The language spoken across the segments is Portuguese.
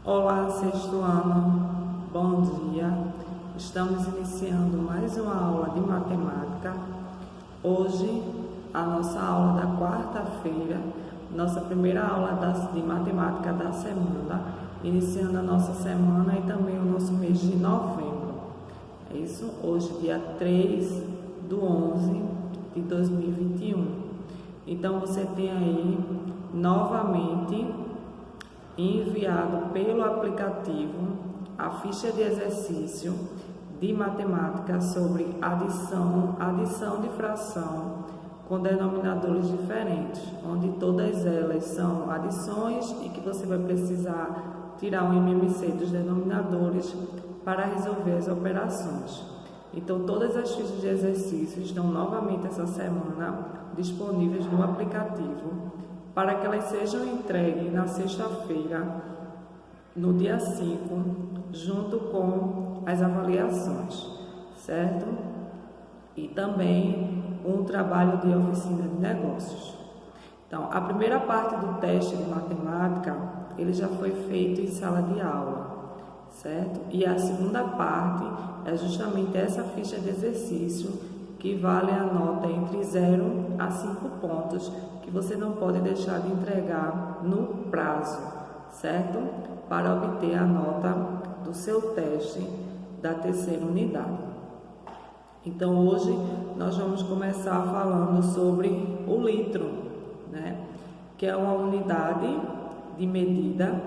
Olá, sexto ano, bom dia. Estamos iniciando mais uma aula de matemática. Hoje, a nossa aula da quarta-feira, nossa primeira aula de matemática da semana, iniciando a nossa semana e também o nosso mês de novembro. É isso? Hoje, dia 3/11 de 2021. Então, você tem aí, novamente, enviado pelo aplicativo a ficha de exercício de matemática sobre adição de fração com denominadores diferentes, onde todas elas são adições e que você vai precisar tirar um MMC dos denominadores para resolver as operações. Então, todas as fichas de exercício estão novamente essa semana disponíveis no aplicativo, para que elas sejam entregues na sexta-feira, no dia 5, junto com as avaliações, certo? E também um trabalho de oficina de negócios. Então, a primeira parte do teste de matemática, ele já foi feito em sala de aula, certo? E a segunda parte é justamente essa ficha de exercício, que vale a nota entre 0 a 5 pontos, que você não pode deixar de entregar no prazo, certo? Para obter a nota do seu teste da terceira unidade. Então, hoje nós vamos começar falando sobre o litro, né? Que é uma unidade de medida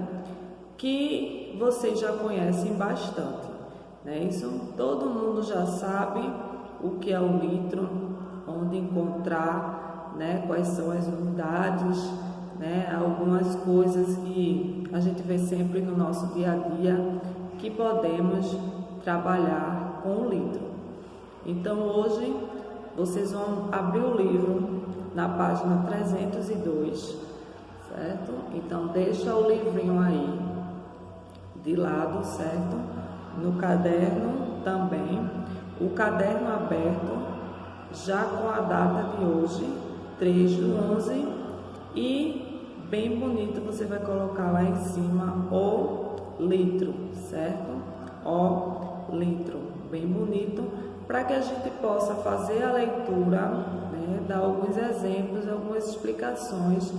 que vocês já conhecem bastante, né? Isso todo mundo já sabe o que é o litro, onde encontrar, né, quais são as unidades, né, algumas coisas que a gente vê sempre no nosso dia a dia que podemos trabalhar com o litro. Então, hoje vocês vão abrir o livro na página 302, certo? Então, deixa o livrinho aí de lado, certo? No caderno também. O caderno aberto, já com a data de hoje, 3/11, e bem bonito você vai colocar lá em cima o litro, certo? O litro, bem bonito, para que a gente possa fazer a leitura, né, dar alguns exemplos, algumas explicações,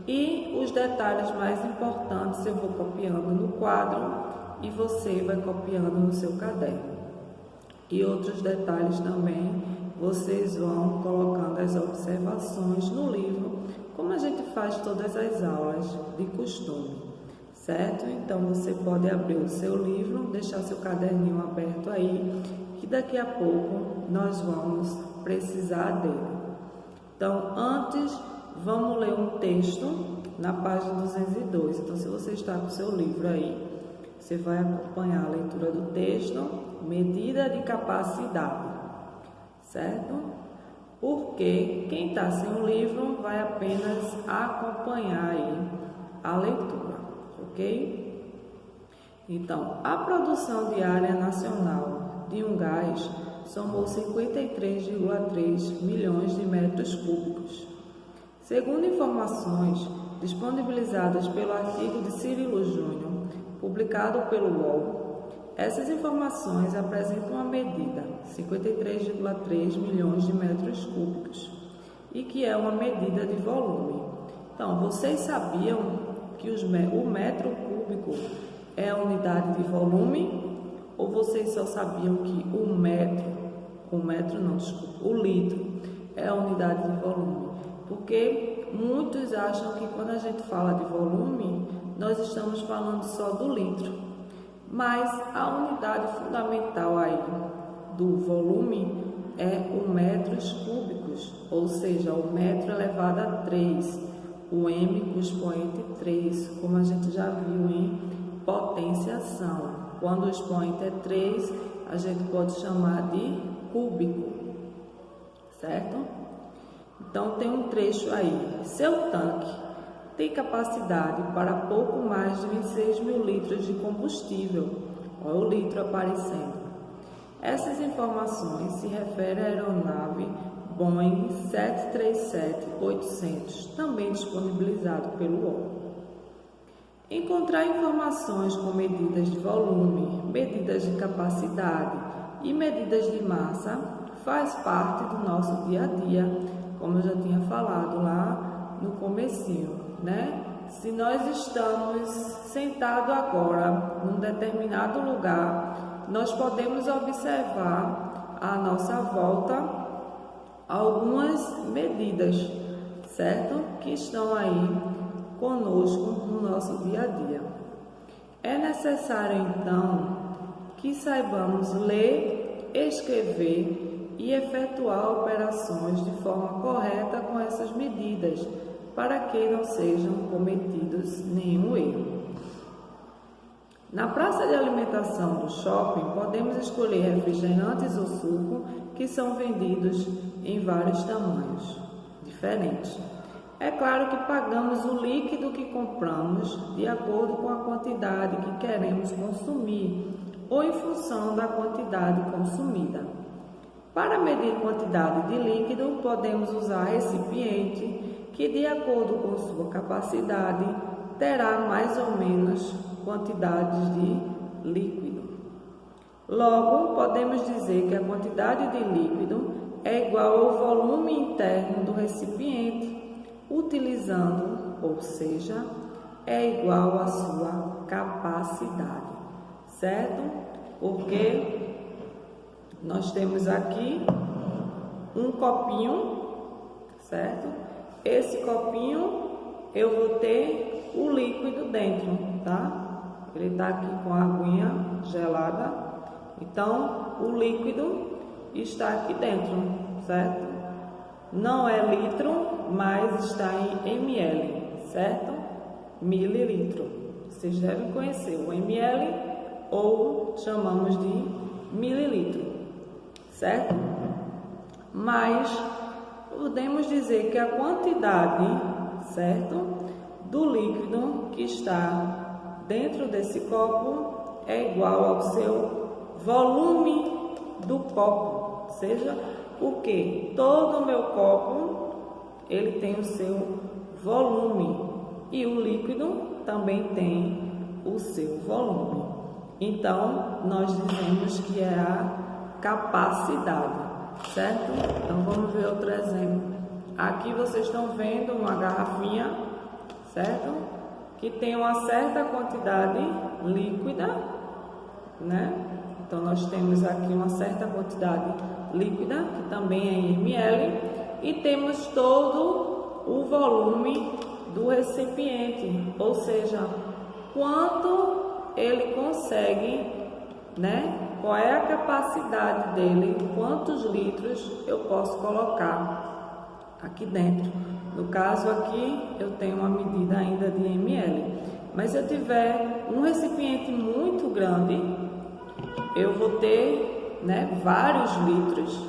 e os detalhes mais importantes eu vou copiando no quadro e você vai copiando no seu caderno. E outros detalhes também, vocês vão colocando as observações no livro, como a gente faz todas as aulas de costume, certo? Então, você pode abrir o seu livro, deixar seu caderninho aberto aí, que daqui a pouco nós vamos precisar dele. Então, antes, vamos ler um texto na página 202. Então, se você está com o seu livro aí, você vai acompanhar a leitura do texto, medida de capacidade, certo? Porque quem está sem o livro vai apenas acompanhar aí a leitura, ok? Então, a produção diária nacional de um gás somou 53,3 milhões de metros cúbicos. Segundo informações disponibilizadas pelo artigo de Cirilo Júnior, publicado pelo UOL, essas informações apresentam uma medida, 53,3 milhões de metros cúbicos, e que é uma medida de volume. Então, vocês sabiam que o metro cúbico é a unidade de volume? Ou vocês só sabiam que o litro é a unidade de volume? Porque muitos acham que quando a gente fala de volume, nós estamos falando só do litro. Mas a unidade fundamental aí do volume é o metros cúbicos, ou seja, o metro elevado a 3, o m com expoente 3, como a gente já viu em potenciação. Quando o expoente é 3, a gente pode chamar de cúbico, certo? Então, tem um trecho aí. Seu tanque tem capacidade para pouco mais de 26 mil litros de combustível. Olha o litro aparecendo. Essas informações se referem à aeronave Boeing 737-800, também disponibilizado pelo UOL. Encontrar informações com medidas de volume, medidas de capacidade e medidas de massa faz parte do nosso dia a dia, como eu já tinha falado lá no comecinho, né? Se nós estamos sentados agora num determinado lugar, nós podemos observar à nossa volta algumas medidas, certo? Que estão aí conosco no nosso dia a dia. É necessário então que saibamos ler, escrever e efetuar operações de forma correta com essas medidas, para que não sejam cometidos nenhum erro. Na praça de alimentação do shopping, podemos escolher refrigerantes ou suco que são vendidos em vários tamanhos diferentes. É claro que pagamos o líquido que compramos de acordo com a quantidade que queremos consumir ou em função da quantidade consumida. Para medir quantidade de líquido, podemos usar recipiente que, de acordo com sua capacidade, terá mais ou menos quantidades de líquido. Logo, podemos dizer que a quantidade de líquido é igual ao volume interno do recipiente, utilizando, ou seja, é igual à sua capacidade, certo? Porque nós temos aqui um copinho, certo? Esse copinho eu vou ter o líquido dentro, tá? Ele tá aqui com a aguinha gelada, então o líquido está aqui dentro, certo? Não é litro, mas está em ml, certo? Mililitro. Vocês devem conhecer o ml ou chamamos de mililitro, certo? Mas podemos dizer que a quantidade, certo, do líquido que está dentro desse copo é igual ao seu volume do copo, seja porque todo o meu copo ele tem o seu volume e o líquido também tem o seu volume. Então, nós dizemos que é a capacidade, certo? Então, vamos ver outro exemplo. Aqui vocês estão vendo uma garrafinha, certo? Que tem uma certa quantidade líquida, né? Então, nós temos aqui uma certa quantidade líquida, que também é em ml, e temos todo o volume do recipiente, ou seja, quanto ele consegue, né? Qual é a capacidade dele, quantos litros eu posso colocar aqui dentro. No caso aqui, eu tenho uma medida ainda de ml, mas se eu tiver um recipiente muito grande, eu vou ter, né, vários litros,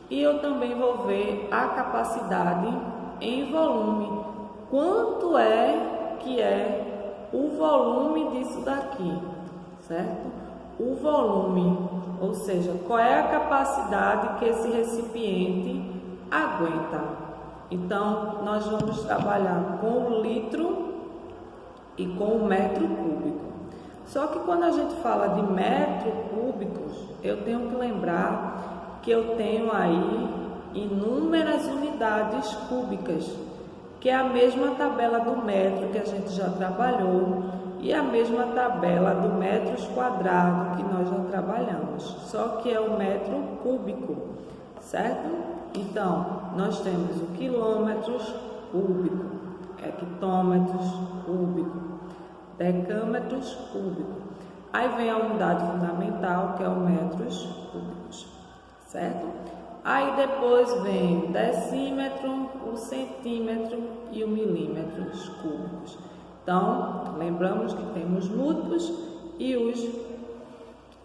e eu também vou ver a capacidade em volume. Quanto é que é o volume disso daqui, certo? O volume, ou seja, qual é a capacidade que esse recipiente aguenta. Então, nós vamos trabalhar com o litro e com o metro cúbico. Só que quando a gente fala de metros cúbicos, eu tenho que lembrar que eu tenho aí inúmeras unidades cúbicas, que é a mesma tabela do metro que a gente já trabalhou e a mesma tabela do metros quadrados que nós já trabalhamos, só que é o metro cúbico, certo? Então, nós temos o quilômetros cúbico, hectômetros cúbico, decâmetros cúbico. Aí vem a unidade fundamental, que é o metros cúbicos, certo? Aí depois vem o decímetro, o centímetro e o milímetros cúbicos. Então, lembramos que temos múltiplos e os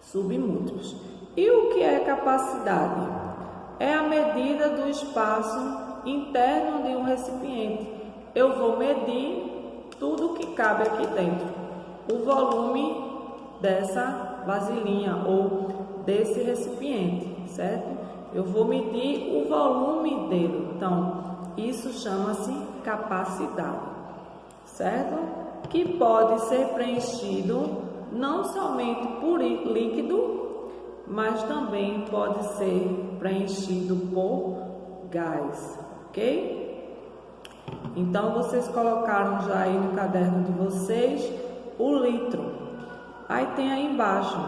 submúltiplos. E o que é capacidade? É a medida do espaço interno de um recipiente. Eu vou medir tudo que cabe aqui dentro. O volume dessa vasilhinha ou desse recipiente, certo? Eu vou medir o volume dele. Então, isso chama-se capacidade, certo? que pode ser preenchido não somente por líquido, mas também pode ser preenchido por gás, ok? Então, vocês colocaram já aí no caderno de vocês o litro. Aí tem aí embaixo,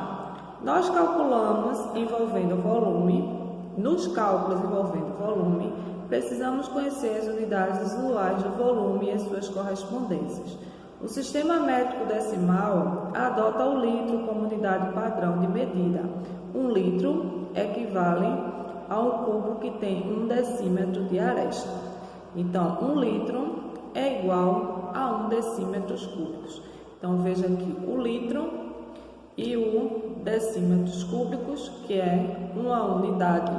nós calculamos envolvendo volume. Nos cálculos envolvendo volume, precisamos conhecer as unidades usuais do volume e as suas correspondências. O sistema métrico decimal adota o litro como unidade padrão de medida. 1 litro equivale a um cubo que tem 1 decímetro de aresta. Então, 1 litro é igual a 1 decímetros cúbicos. Então, veja aqui o litro e o decímetros cúbicos, que é uma unidade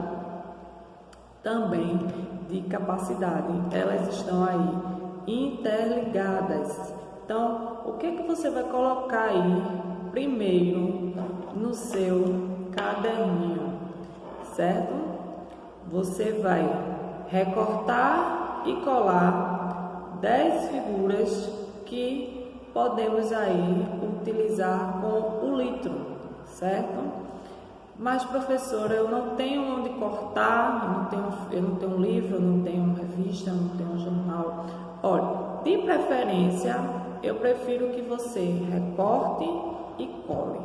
também de capacidade. Elas estão aí interligadas. Então, o que você vai colocar aí primeiro no seu caderninho, certo? Você vai recortar e colar 10 figuras que podemos aí utilizar com o litro, certo? Mas, professora, eu não tenho onde cortar, eu não tenho um livro, eu não tenho uma revista, eu não tenho um jornal. Olha, de preferência, eu prefiro que você recorte e cole.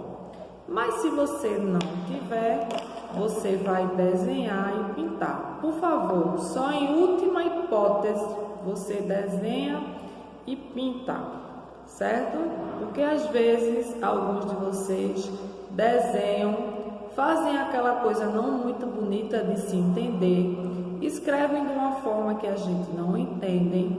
Mas se você não tiver, você vai desenhar e pintar. Por favor, só em última hipótese, você desenha e pinta, certo? Porque às vezes alguns de vocês desenham, fazem aquela coisa não muito bonita de se entender, escrevem de uma forma que a gente não entende,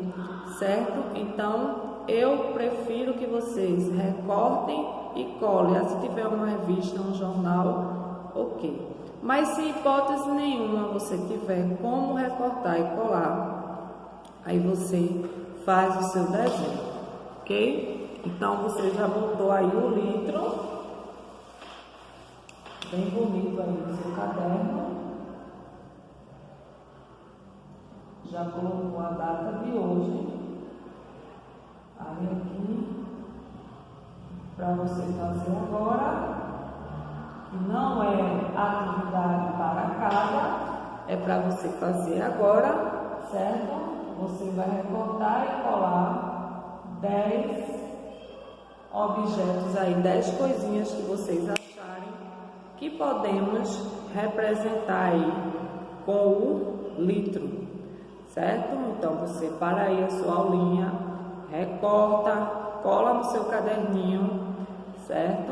certo? Então, eu prefiro que vocês recortem e colhem. Se tiver uma revista, um jornal, ok. Mas se hipótese nenhuma você tiver como recortar e colar, aí você faz o seu desenho, ok? Então, você já botou aí o litro, bem bonito aí no seu caderno. Já colocou a data de hoje. Aí aqui, para você fazer agora, não é atividade para casa, é para você fazer agora, certo? Você vai recortar e colar 10 objetos aí, 10 coisinhas que vocês acharem que podemos representar aí com o litro, certo? Então, você para aí a sua aulinha, recorta, cola no seu caderninho, certo?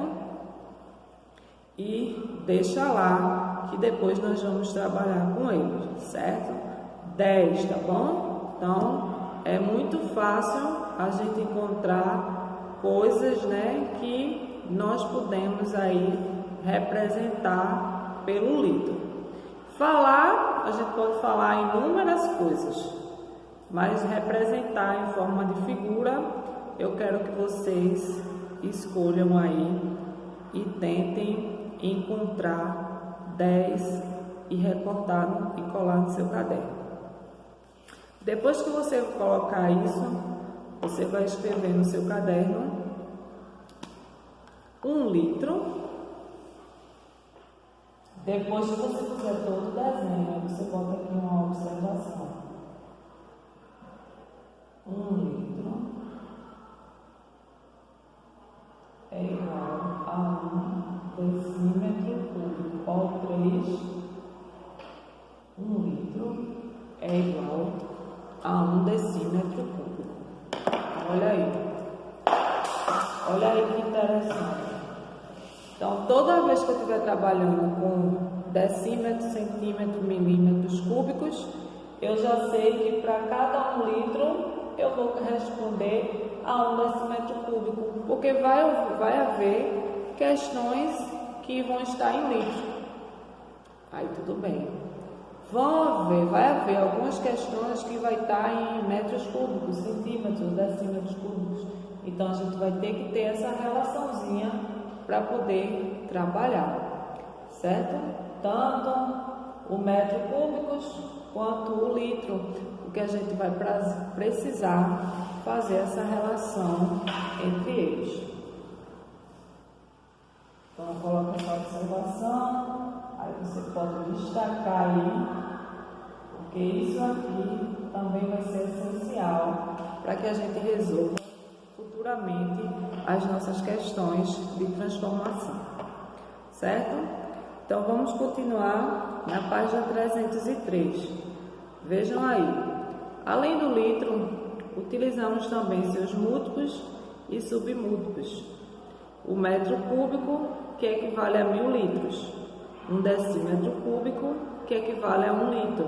E deixa lá, que depois nós vamos trabalhar com eles, certo? 10, tá bom? Então, é muito fácil a gente encontrar coisas, né, que nós podemos aí representar pelo litro. Falar, a gente pode falar inúmeras coisas, mas representar em forma de figura, eu quero que vocês escolham aí e tentem encontrar 10 e recortar e colar no seu caderno. Depois que você colocar isso, você vai escrever no seu caderno 1 litro. Depois que você fizer todo o desenho, você bota aqui uma observação. 1 litro é igual a 1 decímetro cúbico, ou 3. 1 litro é igual a 1 decímetro cúbico. Olha aí que interessante. Então, toda vez que eu estiver trabalhando com decímetros, centímetros, milímetros cúbicos, eu já sei que para cada 1 litro eu vou responder a 1 decímetro cúbico, porque vai haver questões que vão estar em litro. Aí tudo bem. Vai haver algumas questões que vai estar em metros cúbicos, centímetros, decímetros cúbicos. Então a gente vai ter que ter essa relaçãozinha para poder trabalhar, certo? Tanto o metro cúbico quanto o litro, porque a gente vai precisar fazer essa relação entre eles. Então, coloca essa observação, aí você pode destacar aí, porque isso aqui também vai ser essencial para que a gente resolva futuramente as nossas questões de transformação, certo? Então, vamos continuar na página 303. Vejam aí, além do litro, utilizamos também seus múltiplos e submúltiplos. O metro cúbico, que equivale a 1000 litros. Um decímetro cúbico, que equivale a 1 litro.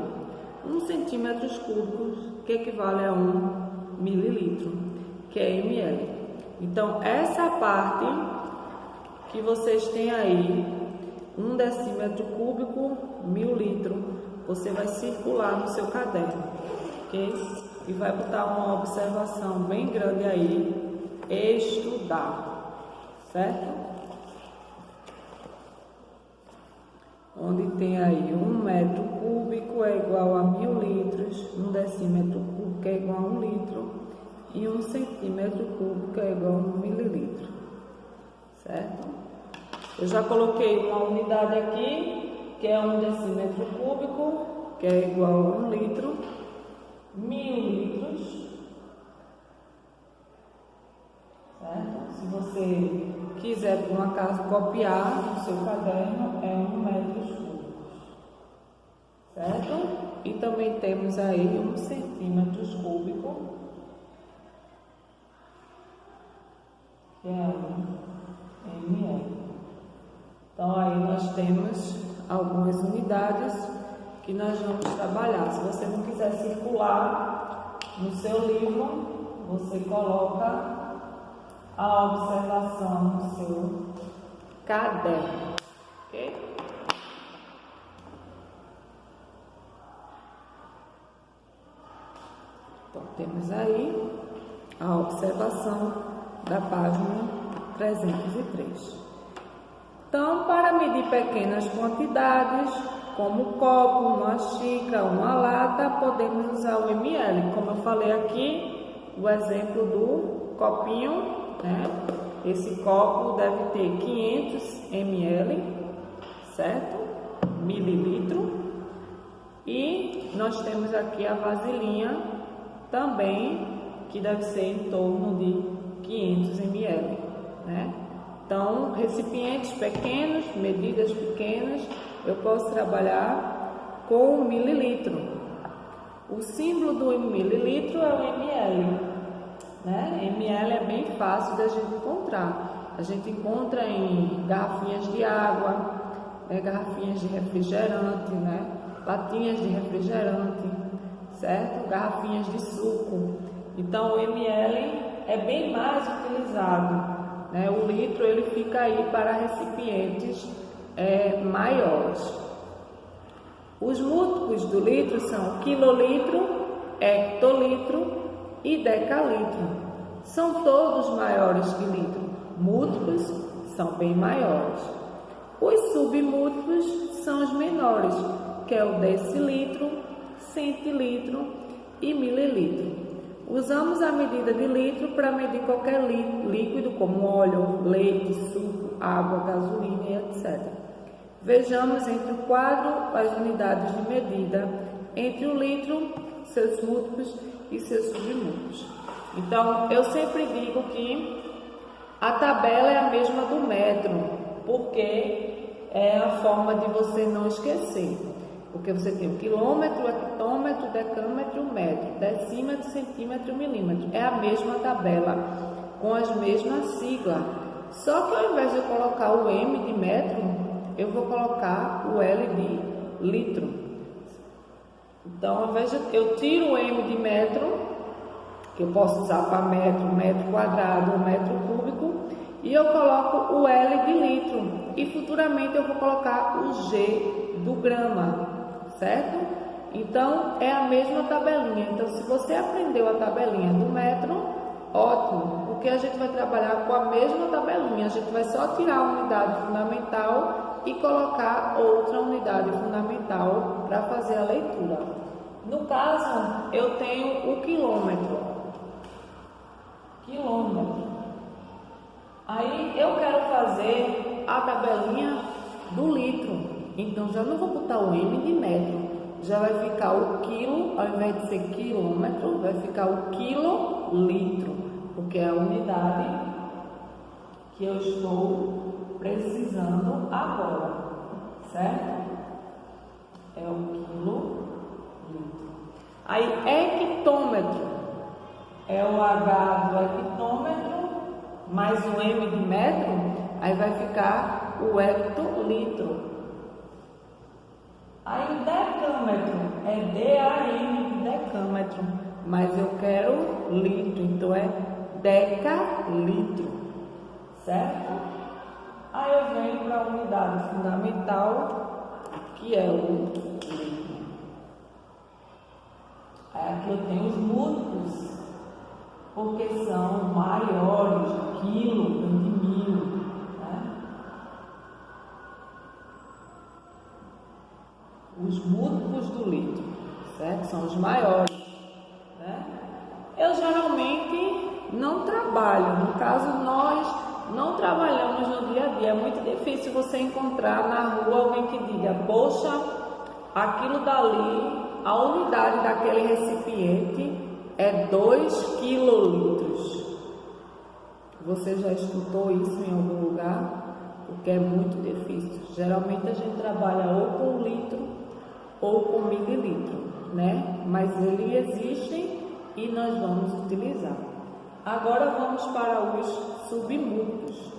1 centímetro cúbico, que equivale a 1 mililitro, que é ml. Então, essa parte que vocês têm aí, 1 decímetro cúbico, 1000 litros, você vai circular no seu caderno, ok? E vai botar uma observação bem grande aí, estudar, certo? Onde tem aí 1 metro cúbico é igual a 1000 litros, 1 decímetro cúbico é igual a 1 litro e 1 centímetro cúbico é igual a 1 mililitro, certo? Eu já coloquei uma unidade aqui, que é 1 decímetro cúbico, que é igual a 1 litro, 1000 litros, certo? Se você quiser, por um acaso, copiar no seu caderno, é 1 metro cúbico, certo? E também temos aí 1 centímetro cúbico, que é 1 ml. Então, aí nós temos algumas unidades que nós vamos trabalhar. Se você não quiser circular no seu livro, você coloca a observação no seu caderno, ok? Então, temos aí a observação da página 303. Então, para medir pequenas quantidades, como um copo, uma xícara, uma lata, podemos usar o ml. Como eu falei aqui, o exemplo do copinho, né? Esse copo deve ter 500 ml, certo? Mililitro. E nós temos aqui a vasilhinha também, que deve ser em torno de 500 ml, né? Então, recipientes pequenos, medidas pequenas, eu posso trabalhar com o mililitro. O símbolo do mililitro é o ml, né? ml é bem fácil da gente encontrar. A gente encontra em garrafinhas de água, garrafinhas de refrigerante, né? Latinhas de refrigerante, certo? Garrafinhas de suco. Então, o ml é bem mais utilizado. O litro ele fica aí para recipientes maiores. Os múltiplos do litro são quilolitro, hectolitro e decalitro. São todos maiores que litro. Múltiplos são bem maiores. Os submúltiplos são os menores, que é o decilitro, centilitro e mililitro. Usamos a medida de litro para medir qualquer líquido, como óleo, leite, suco, água, gasolina e etc. Vejamos entre o quadro as unidades de medida entre o litro, seus múltiplos e seus submúltiplos. Então, eu sempre digo que a tabela é a mesma do metro, porque é a forma de você não esquecer. Porque você tem o quilômetro, hectômetro, decâmetro, metro, decímetro, centímetro, milímetro. É a mesma tabela, com as mesmas siglas. Só que ao invés de eu colocar o M de metro, eu vou colocar o L de litro. Então, ao invés de eu tiro o M de metro, que eu posso usar para metro, metro quadrado, metro cúbico, e eu coloco o L de litro. E futuramente eu vou colocar o G do grama. Certo? Então, é a mesma tabelinha. Então, se você aprendeu a tabelinha do metro, ótimo, porque a gente vai trabalhar com a mesma tabelinha. A gente vai só tirar a unidade fundamental e colocar outra unidade fundamental para fazer a leitura. No caso, eu tenho o quilômetro. Aí eu quero fazer a tabelinha do litro. Então já não vou botar o M de metro. Já vai ficar o quilo, ao invés de ser quilômetro, vai ficar o quilolitro, porque é a unidade que eu estou precisando agora, certo? É o quilolitro. Aí, hectômetro é o H do hectômetro mais o M de metro, aí vai ficar o hectolitro. Aí, decâmetro é DAM de decâmetro, mas eu quero litro, então é decalitro, certo? Aí eu venho para a unidade fundamental, que é o litro. Aí aqui eu tenho os múltiplos, porque são maiores, quilo de mil, né? Os múltiplos do litro, certo? São os maiores, né? Eu geralmente não trabalho, no caso nós não trabalhamos no dia a dia, é muito difícil você encontrar na rua alguém que diga, poxa, aquilo dali, a unidade daquele recipiente é 2 quilolitros. Você já escutou isso em algum lugar? Porque é muito difícil. Geralmente a gente trabalha ou com litro ou com mililitro, né? Mas eles existem e nós vamos utilizar. Agora vamos para os submúltiplos.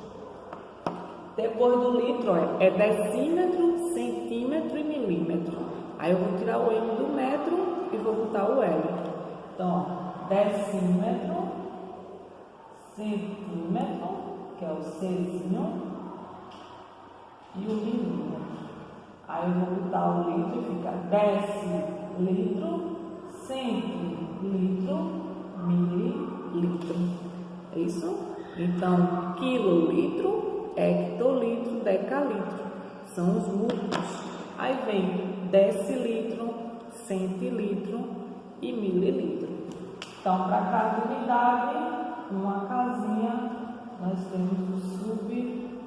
Depois do litro é decímetro, centímetro e milímetro. Aí eu vou tirar o M do metro e vou botar o L. Então, decímetro, centímetro, que é o Czinho, e o milímetro. Aí eu vou botar o litro e fica decilitro, centilitro, mililitro. É isso? Então, quilolitro, hectolitro, decalitro. São os múltiplos. Aí vem decilitro, centilitro e mililitro. Então, para cada unidade, uma casinha, nós temos os submúltiplos,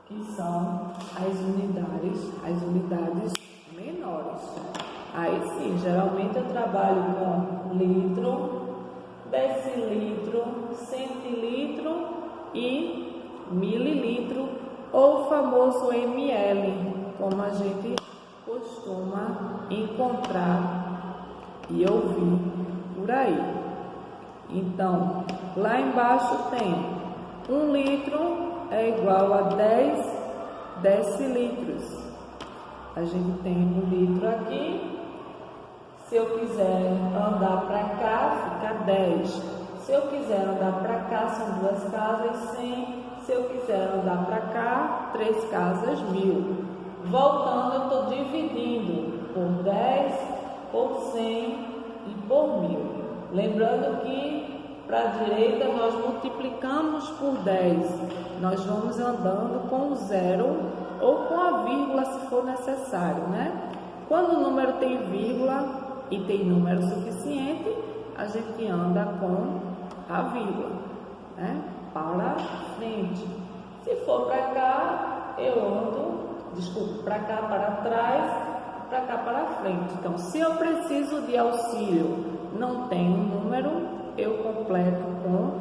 que são as unidades menores. Aí sim, geralmente eu trabalho com litro, decilitro, centilitro e mililitro, ou o famoso ml, como a gente costuma encontrar e ouvir por aí. Então, lá embaixo tem 1 litro é igual a 10 decilitros. A gente tem 1 litro aqui. Se eu quiser andar para cá, fica 10. Se eu quiser andar para cá, são 2 casas, 100. Se eu quiser andar para cá, 3 casas, 1000. Voltando, eu estou dividindo por 10, por 100 e por 1000. Lembrando que para a direita nós multiplicamos por 10. Nós vamos andando com o zero ou com a vírgula se for necessário, né? Quando o número tem vírgula e tem número suficiente, a gente anda com a vírgula, né? Para frente. Se for para cá, eu ando, para cá para trás, para cá para frente. Então, se eu preciso de auxílio, não tem um número, eu completo com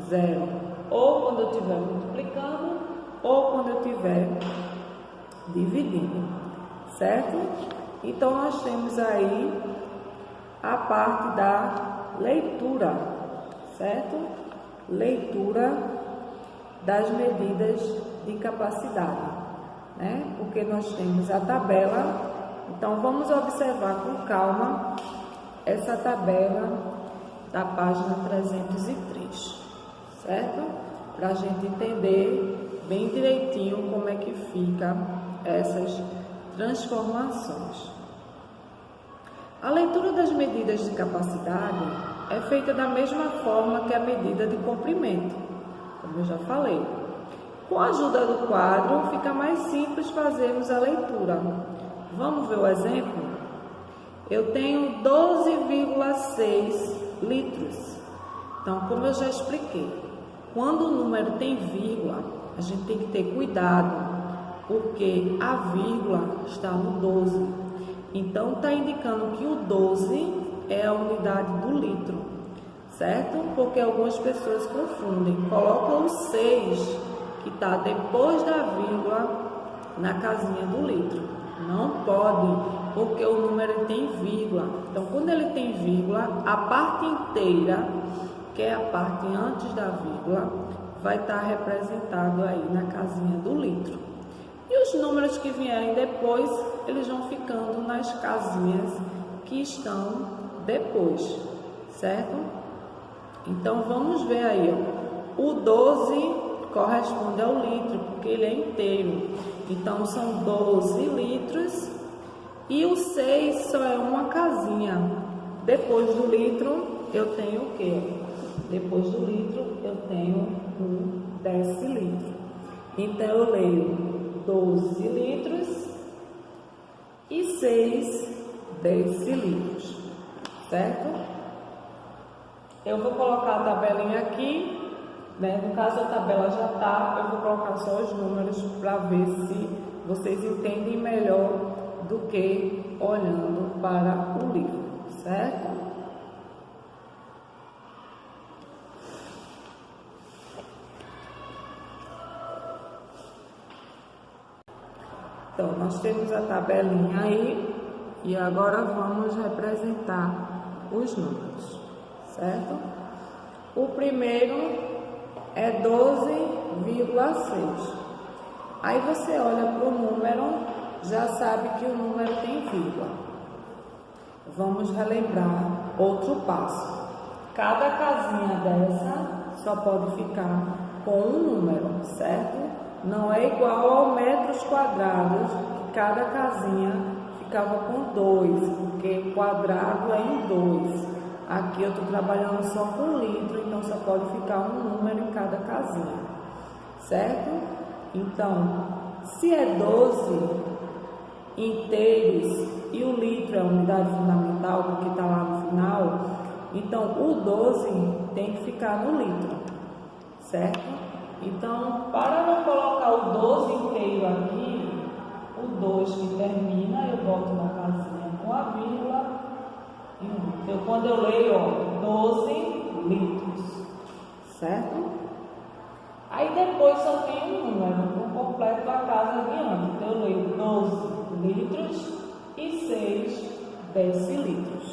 0. Ou quando eu estiver multiplicando, ou quando eu estiver dividindo, certo? Então, nós temos aí a parte da leitura, certo? Leitura das medidas de capacidade, né? Porque nós temos a tabela. Então, vamos observar com calma essa tabela da página 303, certo? Para a gente entender bem direitinho como é que fica essas transformações. A leitura das medidas de capacidade é feita da mesma forma que a medida de comprimento, como eu já falei. Com a ajuda do quadro, fica mais simples fazermos a leitura. Vamos ver o exemplo? Eu tenho 12,6 litros. Então, como eu já expliquei, quando o número tem vírgula, a gente tem que ter cuidado, porque a vírgula está no 12. Então, está indicando que o 12 é a unidade do litro, certo? Porque algumas pessoas confundem, colocam o 6, que está depois da vírgula, na casinha do litro. Não pode, porque o número tem vírgula. Então, quando ele tem vírgula, a parte inteira, que é a parte antes da vírgula, vai estar representado aí na casinha do litro. E os números que vierem depois, eles vão ficando nas casinhas que estão depois, certo? Então, vamos ver aí, ó. O 12 corresponde ao litro, porque ele é inteiro. Então, são 12 litros. E o 6 só é uma casinha. Depois do litro, eu tenho o quê? Depois do litro, eu tenho um decilitro. Então, eu leio 12 litros e 6 decilitros, certo? Eu vou colocar a tabelinha aqui, né? No caso, a tabela já está, eu vou colocar só os números para ver se vocês entendem melhor do que olhando para o livro, certo? Então, nós temos a tabelinha aí e agora vamos representar os números, certo? O primeiro é 12,6. Aí você olha para o número, já sabe que o número tem vírgula. Vamos relembrar outro passo. Cada casinha dessa só pode ficar com um número, certo? Não é igual ao metros quadrados, que cada casinha ficava com 2, porque quadrado é em 2. Aqui eu estou trabalhando só com litro, então só pode ficar um número em cada casinha, certo? Então, se é 12 inteiros e o litro é a unidade fundamental, porque está lá no final, então o 12 tem que ficar no litro, certo? Então, para não colocar o 12 inteiro aqui, o 2 que termina, eu boto na casinha com a vírgula. Então, quando eu leio, ó, 12 litros, certo? Aí depois só tem um número, o completo da casa adiante. Então, eu leio 12 litros e 6 decilitros,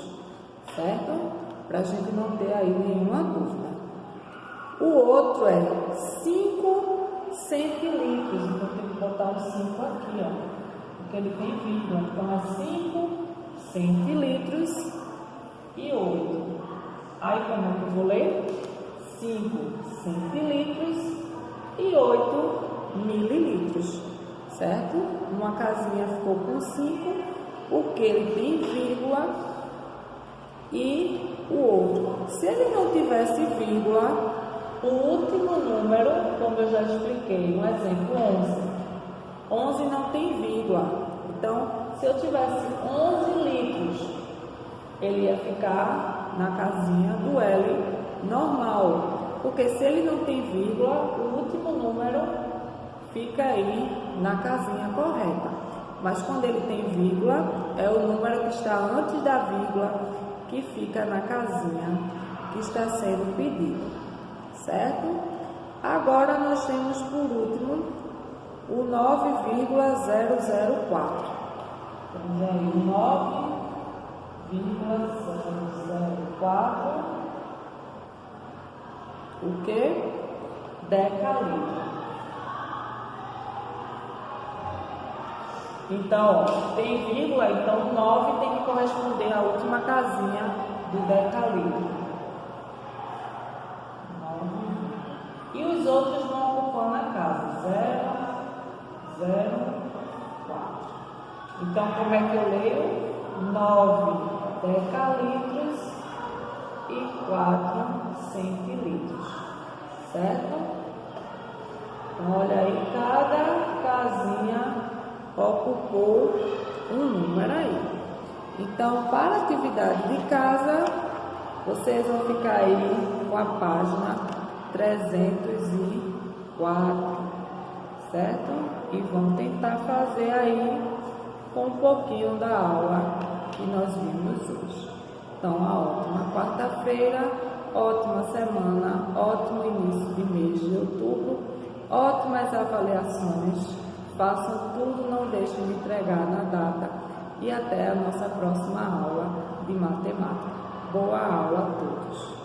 certo? Para a gente não ter aí nenhuma dúvida. O outro é 5 centilitros, então tem que botar o 5 aqui, ó, porque ele tem vírgula. Então, é 5 centilitros e 8. Aí, como é que eu vou ler? 5 centilitros e 8 mililitros, certo? Uma casinha ficou com 5, porque ele tem vírgula, e o outro. Se ele não tivesse vírgula, o último número, como eu já expliquei, um exemplo, 11. 11 não tem vírgula. Então, se eu tivesse 11 litros, ele ia ficar na casinha do L normal. Porque se ele não tem vírgula, o último número fica aí na casinha correta. Mas quando ele tem vírgula, é o número que está antes da vírgula que fica na casinha que está sendo pedido. Certo? Agora nós temos por último o 9,004. Temos aí o 9,004. O que? Decalitro. Então, ó, tem vírgula, então o 9 tem que corresponder à última casinha do decalitro. E os outros vão ocupando a casa, 0, 0, 4. Então, como é que eu leio? 9 decalitros centilitros, certo? Então, olha aí, cada casinha ocupou um número aí. Então, para a atividade de casa, vocês vão ficar aí com a página 304, certo? E vão tentar fazer aí com um pouquinho da aula que nós vimos hoje. Então, uma ótima quarta-feira, ótima semana, ótimo início de mês de outubro, ótimas avaliações, façam tudo, não deixem de entregar na data e até a nossa próxima aula de matemática. Boa aula a todos!